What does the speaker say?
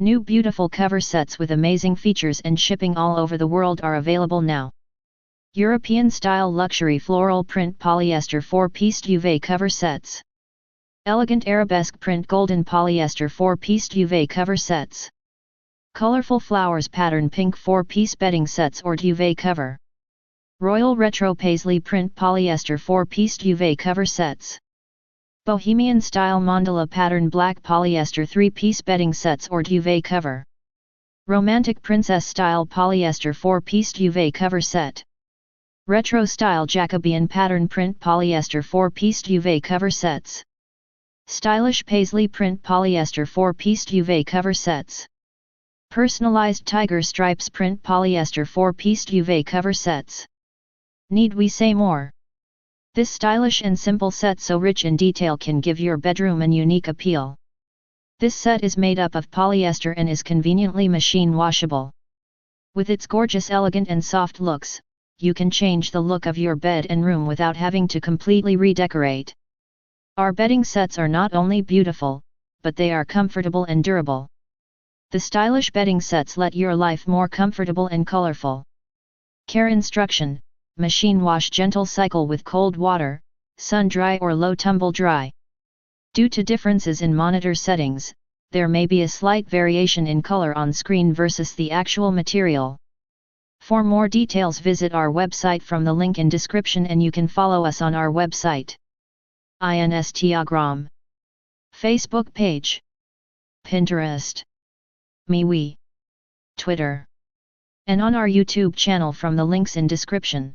New beautiful cover sets with amazing features and shipping all over the world are available now. European-style luxury floral print polyester 4-piece duvet cover sets. Elegant arabesque print golden polyester 4-piece duvet cover sets. Colorful flowers pattern pink 4-piece bedding sets or duvet cover. Royal retro paisley print polyester 4-piece duvet cover sets. Bohemian-style mandala pattern black polyester 3-piece bedding sets or duvet cover. Romantic princess-style polyester 4-piece duvet cover set. Retro-style Jacobean pattern print polyester 4-piece duvet cover sets. Stylish paisley print polyester 4-piece duvet cover sets. Personalized tiger stripes print polyester 4-piece duvet cover sets. Need we say more? This stylish and simple set so rich in detail can give your bedroom an unique appeal. This set is made up of polyester and is conveniently machine washable. With its gorgeous, elegant and soft looks, you can change the look of your bed and room without having to completely redecorate. Our bedding sets are not only beautiful, but they are comfortable and durable. The stylish bedding sets let your life more comfortable and colorful. Care instruction: machine wash, gentle cycle with cold water, sun dry or low tumble dry. Due to differences in monitor settings, there may be a slight variation in color on screen versus the actual material. For more details, visit our website from the link in description, and you can follow us on our website, Instagram, Facebook page, Pinterest, MeWe, Twitter, and on our YouTube channel from the links in description.